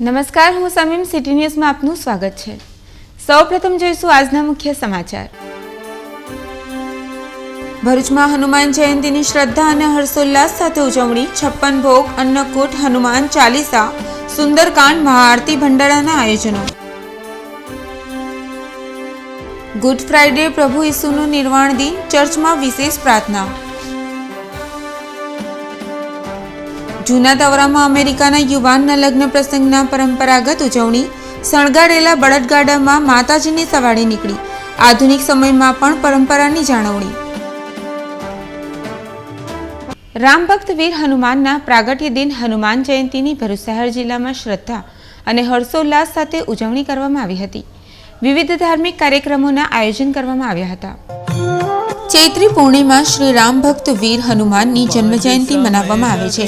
નમસ્કાર, હું સમીમ સિટી ન્યૂઝમાં આપનું સ્વાગત છે। સૌપ્રથમ જોઈશું આજના મુખ્ય સમાચાર। ભરૂચમાં હનુમાન જયંતીની શ્રદ્ધા અને હર્ષોલ્લાસ સાથે ઉજવણી। 56 ભોગ, અન્નકૂટ, હનુમાન ચાલીસા, સુંદરકાંડ, મહાઆરતી, ભંડારાના આયોજનો। ગુડ ફ્રાઇડે, પ્રભુ ઈસુનું નિર્વાણ દિન, ચર્ચમાં વિશેષ પ્રાર્થના। જૂના તવરામાં અમેરિકાના યુવાનના લગ્ન પ્રસંગના પરંપરાગત ઉજવણી। શણગારેલા બળદગાડામાં માતાજીની સવારી નીકળી। આધુનિક સમયમાં પણ પરંપરાની જાળવણી। રામભક્ત વીર હનુમાનના પ્રાગટ્ય દિન હનુમાન જયંતીની ભરૂચ શહેર જિલ્લામાં શ્રદ્ધા અને હર્ષોલ્લાસ સાથે ઉજવણી કરવામાં આવી હતી। વિવિધ ધાર્મિક કાર્યક્રમોના આયોજન કરવામાં આવ્યા હતા। ચૈત્રી પૂર્ણિમા શ્રી રામ ભક્ત વીર હનુમાનની જન્મજયંતિ મનાવવામાં આવે છે।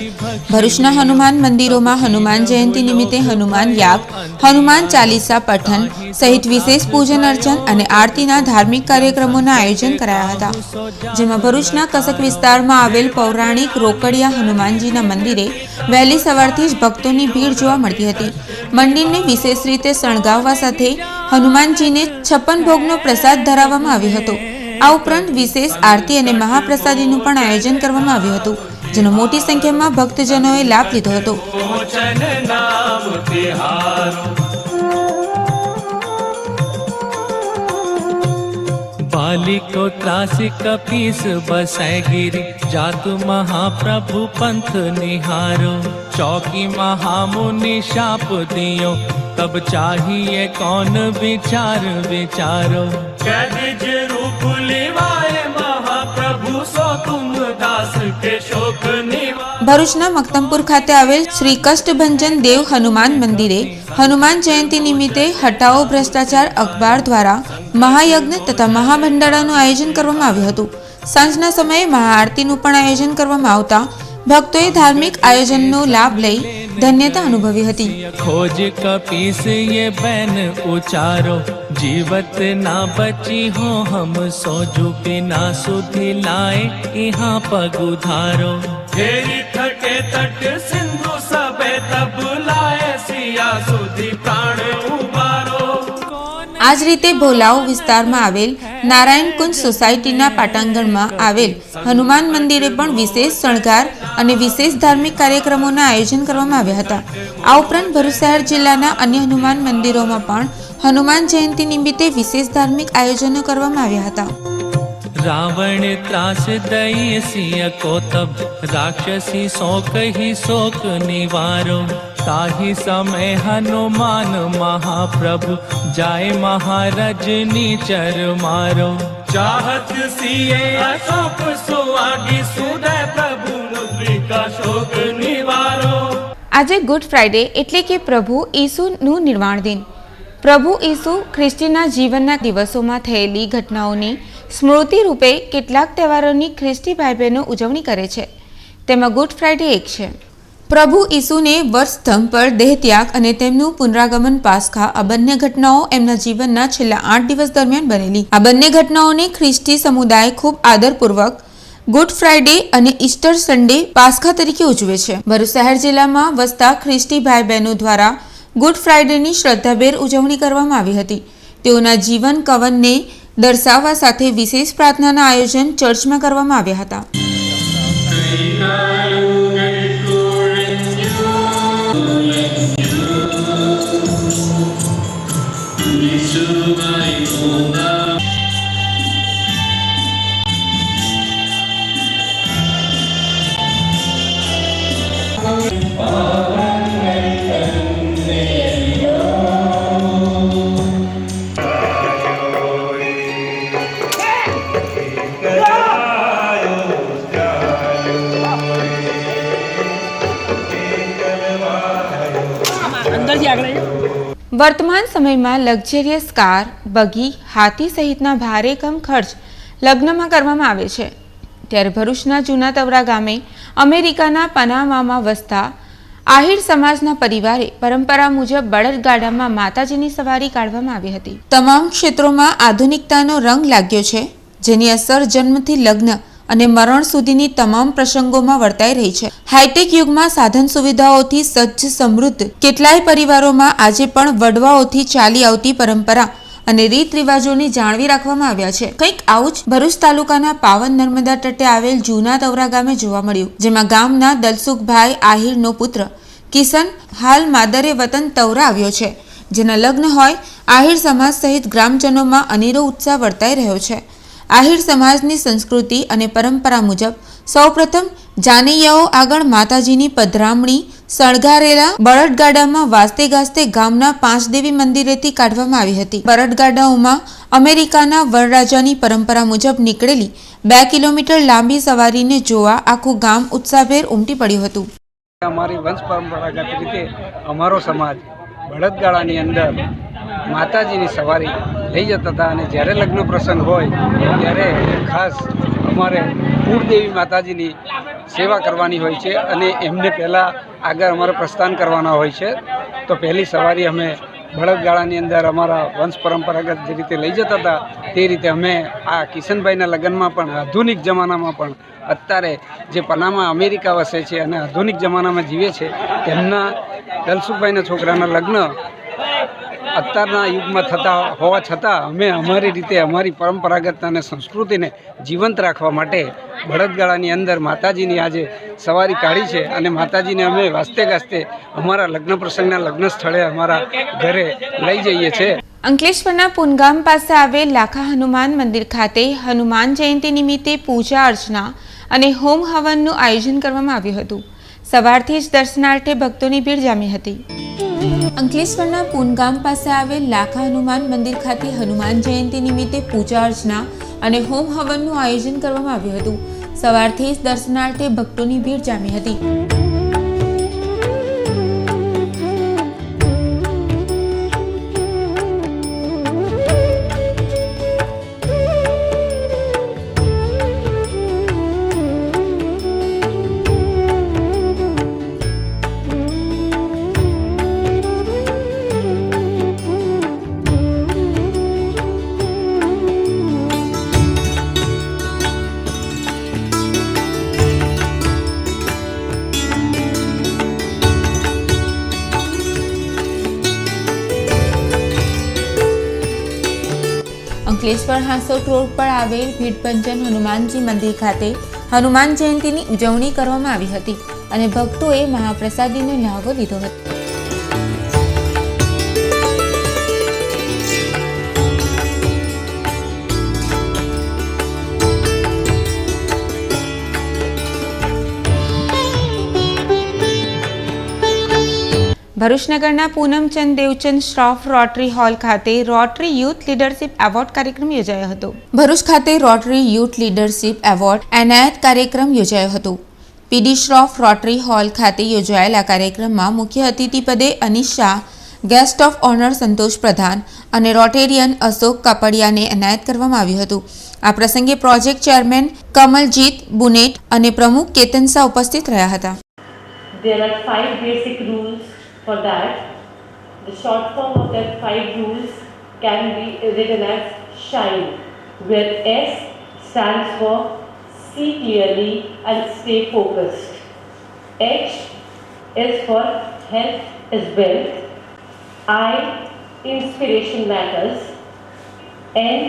ભરૂચના હનુમાન મંદિરોમાં હનુમાન જયંતિ નિમિત્તે હનુમાન યાગ, હનુમાન ચાલીસા પઠન સહિત વિશેષ પૂજન અર્ચન અને આરતીના ધાર્મિક કાર્યક્રમોના આયોજન કરાયા હતા, જેમાં ભરૂચના કસક વિસ્તારમાં આવેલ પૌરાણિક રોકડિયા હનુમાનજીના મંદિરે વહેલી સવારથી જ ભક્તોની ભીડ જોવા મળતી હતી। મંદિરને વિશેષ રીતે શણગારવા સાથે હનુમાનજીને 56 ભોગનો પ્રસાદ ધરાવવામાં આવ્યો હતો। આ ઉપરાંત વિશેષ આરતી અને મહાપ્રસાદીનું પણ આયોજન કરવામાં આવ્યું હતું, જેનો મોટી સંખ્યામાં ભક્તજનોએ લાભ લીધો હતો। बालिको त्रासिक कपीस बसाए गिरी जातु महाप्रभु पंथ निहारो। चौकी महामुनि शाप दियो तब चाहिए कौन विचार विचारो। कैदिज रूप लिवाए महाप्रभु सो तुम दास के शोक निवारो। ભરૂચના મક્તમપુર ખાતે આવેલ શ્રી કષ્ટભંજન દેવ હનુમાન મંદિરે હનુમાન જયંતિ નિમિત્તે હટાઓ ભ્રષ્ટાચાર અખબાર દ્વારા મહાયજ્ઞ તથા મહાભંડારાનું આયોજન કરવામાં આવ્યું હતું। સાંજના સમયે મહાઆરતીનું પણ આયોજન કરવામાં આવતા ભક્તોએ ધાર્મિક આયોજનનો લાભ લઈ ધન્યતા અનુભવી હતી। खोज कपीस ये बैन उचारो जीवत ना बची हो हम सोजू बिना सुधि लाए यहाँ पग उधारो। फेरी थके तट सिंधु सबे तब लाए सिया सुधि प्राण उबारो। આ જ રીતે ભોલાવ વિસ્તારમાં આવેલ નારાયણ કુંજ સોસાયટીના પાટાંગણમાં આવેલ હનુમાન મંદિરે પણ વિશેષ શણગાર અને વિશેષ ધાર્મિક કાર્યક્રમોના આયોજન કરવામાં આવ્યા હતા। આ ઉપરાંત ભરૂચ શહેર જિલ્લાના અન્ય હનુમાન મંદિરોમાં પણ હનુમાન જયંતિ નિમિત્તે વિશેષ ધાર્મિક આયોજનો કરવામાં આવ્યા હતા। रावण त्रास दई सिय को तब राक्षसी शोक ही शोक निवारो। ताहि समय हनुमान महाप्रभु जाय महारजनी चर मारो। चाहत सिए अशोक सुआगी सुदय प्रभु मुद्रिका शोक निवारो। આજે ગુડ ફ્રાઇડે એટલે કે પ્રભુ ઈસુનું નિર્વાણ દિન। પ્રભુ ઈસુ ખ્રિસ્તીના જીવનના દિવસોમાં થયેલી ઘટનાઓની સ્મૃતિ રૂપે કેટલાક તહેવારોની ખ્રિસ્તી ભાઈ બહેનો ઉજવણી કરે છે, તેમાં ગુડ ફ્રાઇડે એક છે। પ્રભુ ઈસુને વર્ષસ્તંભ પર દેહત્યાગ અને તેમનું પુનરાગમન પાસ્ખા આ બંને ઘટનાઓ એમના જીવનના છેલ્લા 8 દિવસ દરમિયાન બનેલી। આ બંને ઘટનાઓને ખ્રિસ્તી સમુદાય ખૂબ આદરપૂર્વક ગુડ ફ્રાઇડે અને ઈસ્ટર સન્ડે પાસ્ખા તરીકે ઉજવે છે। ભરૂચ શહેર જિલ્લામાં વસતા ખ્રિસ્તી ભાઈ બહેનો દ્વારા ગુડ ફ્રાઇડેની શ્રદ્ધાભેર ઉજવણી કરવામાં આવી હતી। તેઓના જીવન કવનને દર્શાવવા સાથે વિશેષ પ્રાર્થનાના આયોજન ચર્ચમાં કરવામાં આવ્યા હતા। વર્તમાન સમયમાં લક્ઝરિયસ કાર, બગી, હાથી સહિતના ભારે કમ ખર્ચ લગ્નમાં કરવામાં આવે છે, ત્યારે ભરૂચના જૂના તવરા ગામે અમેરિકાના પનામામાં વસતા આહિર સમાજના પરિવારે પરંપરા મુજબ બળદગાડામાં માતાજીની સવારી કાઢવામાં આવી હતી। તમામ ક્ષેત્રોમાં આધુનિકતાનો રંગ લાગ્યો છે, જેની અસર જન્મથી લગ્ન અને મરણ સુધીની તમામ પ્રસંગોમાં વર્તાઈ રહી છે. હાઈટેક યુગમાં સાધન સુવિધાઓથી સજ્જ સમૃદ્ધ કેટલાય પરિવારોમાં આજે પણ વડવાઓથી ચાલી આવતી પરંપરા અને રીત રિવાજોને જાળવી રાખવામાં આવ્યા છે. કંઈક આવું જ ભરૂચ તાલુકાના પાવન નર્મદા તટે આવેલ જૂના તવરા ગામે જોવા મળ્યું, જેમાં ગામના દલસુખભાઈ આહિરનો પુત્ર કિશન હાલ માદરે વતન તવરા આવ્યો છે, જેના લગ્ન હોય આહિર સમાજ સહિત ગ્રામજનોમાં અનેરો ઉત્સાહ વર્તાઈ રહ્યો છે. આહિર સમાજની સંસ્કૃતિ અને પરંપરા મુજબ સૌપ્રથમ જાનૈયાઓ આગળ માતાજીની પધરામણી શણગારેલા બળદગાડામાં વાસ્તે ગાસ્તે ગામના પાંચદેવી મંદિરેથી કાઢવામાં આવી હતી. બળદગાડાઓમાં અમેરિકાના વરરાજાની પરંપરા મુજબ નીકળેલી 2 કિલોમીટર લાંબી સવારીને જોવા આખું ગામ ઉત્સાહભેર ઉમટી પડ્યું હતું. અમારી વંશ પરંપરાગત રીતે અમારો સમાજ બળદગાડાની અંદર માતાજીની સવારી લઈ જતા હતા અને જ્યારે લગ્ન પ્રસંગ હોય ત્યારે ખાસ અમારે કુળદેવી માતાજીની સેવા કરવાની હોય છે અને એમને પહેલાં આગળ અમારે પ્રસ્થાન કરવાના હોય છે. તો પહેલી સવારી અમે બળદગાડાની અંદર અમારા વંશ પરંપરાગત જે રીતે લઈ જતા હતા તે રીતે અમે આ કિશનભાઈના લગ્નમાં પણ આધુનિક જમાનામાં પણ અત્યારે જે પનામા અમેરિકા વસે છે અને આધુનિક જમાનામાં જીવે છે તેમના દલસુખભાઈના છોકરાના લગ્ન અત્યારના યુગમાં થતા હોવા છતાં અમે અમારી રીતે અમારી પરંપરાગત અને સંસ્કૃતિને જીવંત રાખવા માટે બળદગાડાની અંદર માતાજીની આજે સવારી કાઢી છે અને માતાજીને અમે વાસ્તે ગાસ્તે અમારા લગ્ન પ્રસંગના લગ્ન સ્થળે અમારા ઘરે લઈ જઈએ છીએ. અંકલેશ્વરના પુનગામ પાસે આવેલ લાખા હનુમાન મંદિર ખાતે હનુમાન જયંતિ નિમિત્તે પૂજા અર્ચના અને હોમ હવનનું આયોજન કરવામાં આવ્યું હતું. સવારથી જ દર્શનાર્થે ભક્તોની ભીડ જામી હતી. અંકલેશ્વરના પુનગામ પાસે આવેલ લાખા હનુમાન મંદિર ખાતે હનુમાન જયંતિ નિમિત્તે પૂજા અર્ચના અને હોમ હવનનું આયોજન કરવામાં આવ્યું હતું. સવારથી જ દર્શનાર્થે ભક્તોની ભીડ જામી હતી. અંકલેશ્વર હાંસોટ રોડ પર આવેલ ભીડપંજન હનુમાનજી મંદિર ખાતે હનુમાન જયંતિની ઉજવણી કરવામાં આવી હતી અને ભક્તોએ મહાપ્રસાદીનો લાભ લીધો હતો. ભરૂચનગરના પૂનમચંદ દેવચંદ શ્રોફ રોટરી હોલ ખાતે રોટરી યુથ લીડરશિપ એવોર્ડ કાર્યક્રમ યોજાયો હતો. ભરૂચ ખાતે રોટરી યુથ લીડરશિપ એવોર્ડ એનાયત કાર્યક્રમ યોજાયો હતો. પીડી શ્રોફ રોટરી હોલ ખાતે યોજાયેલા કાર્યક્રમમાં મુખ્ય અતિથિ પદે Anish Shah, guest of honour Santosh Pradhan અને રોટેરિયન અશોક કાપડિયાને એનાયત કરવામાં આવ્યું હતું. આ પ્રસંગે પ્રોજેક્ટ ચેરમેન કમલજીત બુનેટ અને પ્રમુખ કેતન શાહ ઉપસ્થિત રહ્યા હતા. There are 5 basic rules for that. The short form of that 5 rules can be written as SHINE, where S stands for see clearly and stay focused. H is for health is wealth. I, inspiration matters. N,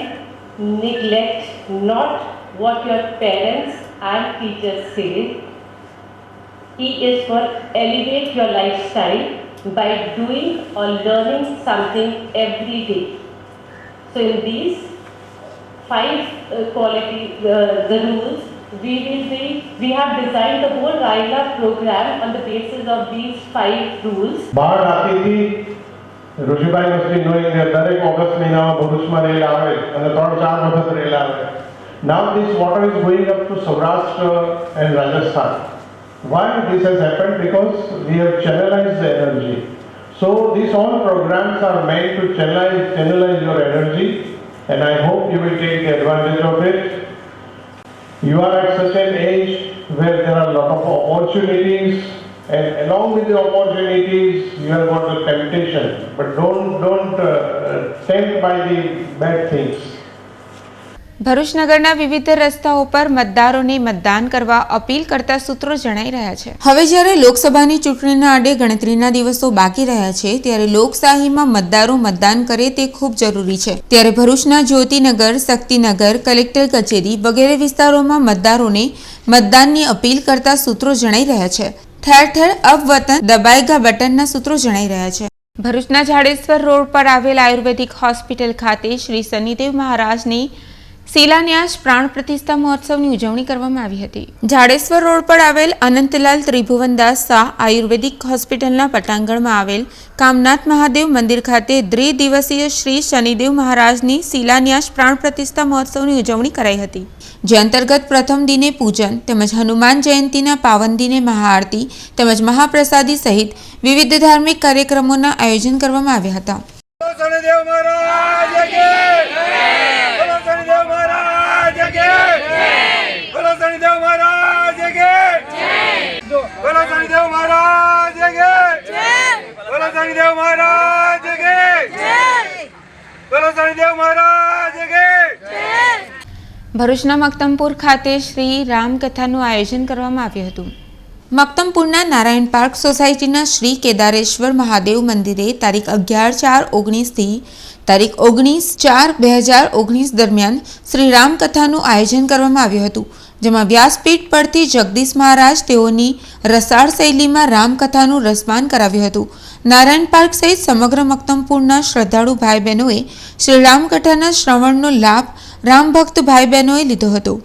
neglect not what your parents and teachers say. E is for elevate your lifestyle by doing or learning something every day. So in these 5 the rules, we have designed the whole Raila program on the basis of these 5 rules. બાળ આતીથી ઋષિભાઈ must be knowing that દરેક August મહિનામાં ભરૂચમાં rail આવે અને 3-4 વખત rail આવે. Now this water is going up to Saurashtra and Rajasthan. Why this has happened? Because we have channelized the energy. So these all programs are meant to channelize your energy, and I hope you will take advantage of it. You are at such an age where there are a lot of opportunities, and along with the opportunities you have got the temptation, but don't tempt by the bad things. Bharuch નગરના વિવિધ રસ્તાઓ પર મતદારોને મતદાન કરવા appeal કરતા સૂત્રો જણાઈ રહ્યા છે। હવે જ્યારે લોકસભાની ચૂંટણીના આડે ગણતરીના દિવસો બાકી રહ્યા છે ત્યારે લોકશાહીમાં મતદારો મતદાન કરે તે ખૂબ જરૂરી છે। ત્યારે ભરૂચના જ્યોતિનગર, શક્તિનગર, કલેક્ટર કચેરી વગેરે વિસ્તારોમાં મતદારોને મતદાનની અપીલ કરતા સૂત્રો જણાઈ રહ્યા છે। ઠેર ઠેર અબ વતન દબાએગા બટનના સૂત્રો જણાઈ રહ્યા છે। ભરૂચના ઝાડેશ્વર રોડ પર આવેલ આયુર્વેદિક હોસ્પિટલ ખાતે શ્રી શનિદેવ મહારાજની શિલાન્યાસ પ્રાણ પ્રતિષ્ઠા મહોત્સવની ઉજવણી કરવામાં આવી હતી। ઝાડેશ્વર રોડ પર આવેલ અનંતલાલ ત્રિભુવનદાસ શાહ આયુર્વેદિક હોસ્પિટલના પટાંગણમાં આવેલ કામનાથ મહાદેવ મંદિર ખાતે દ્વિદિવસીય શ્રી શનિદેવ મહારાજની શિલાન્યાસ પ્રાણ પ્રતિષ્ઠા મહોત્સવની ઉજવણી કરાઈ હતી, જે અંતર્ગત પ્રથમ દિને પૂજન તેમજ હનુમાન જયંતીના પાવન દિને મહાઆરતી તેમજ મહાપ્રસાદી સહિત વિવિધ ધાર્મિક કાર્યક્રમોના આયોજન કરવામાં આવ્યા હતા। ભરૂચના મક્તમપુર ખાતે શ્રી રામકથાનું આયોજન કરવામાં આવ્યું હતું। મક્તમપુરના નારાયણ પાર્ક સોસાયટીના શ્રી કેદારેશ્વર મહાદેવ મંદિરે તારીખ 11/4/19 થી તારીખ 19/4/2019 દરમિયાન શ્રી રામકથાનું આયોજન કરવામાં આવ્યું હતું, જેમાં વ્યાસપીઠ પરથી જગદીશ મહારાજ તેઓની રસાળ શૈલીમાં રામકથાનું રસપાન કરાવ્યું હતું। નારાયણ પાર્ક સહિત સમગ્ર મક્તમપુરના શ્રદ્ધાળુ ભાઈ બહેનોએ શ્રી રામકથાના શ્રવણનો લાભ રામ ભક્ત ભાઈ બહેનોએ લીધો હતો।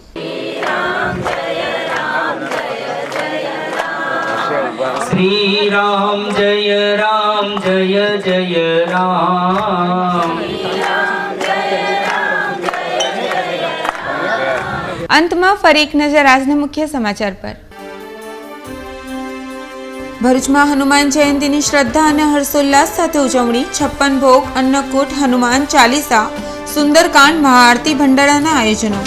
श्री राम जय जय राम। અંતમાં ફરી એક નજર આજના મુખ્ય સમાચાર પર। ભરૂચમાં હનુમાન જયંતીની શ્રદ્ધા અને હર્ષોલ્લાસ સાથે ઉજવણી, 56 ભોગ, અન્નકૂટ, હનુમાન ચાલીસા, સુંદરકાંડ, મહાઆરતી, ભંડારાના આયોજનો।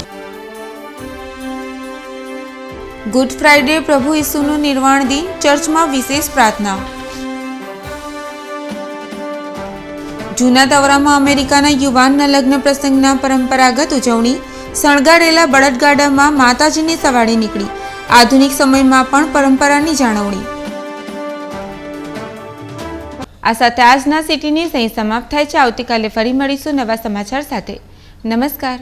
ગુડ ફ્રાઇડે પ્રભુ ઈસુનું નિર્વાણ દિન, ચર્ચમાં વિશેષ પ્રાર્થના। જૂના તવરામાં અમેરિકાના યુવાનના લગ્ન પ્રસંગના પરંપરાગત ઉજવણી, શણગારેલા બળદગાડામાં માતાજીની સવારી નીકળી, આધુનિક સમયમાં પણ પરંપરાની જાળવણી। આ સાથે આજના સિટીની સહી સમાપ્ત થાય છે। આવતીકાલે ફરી મળીશું નવા સમાચાર સાથે। નમસ્કાર।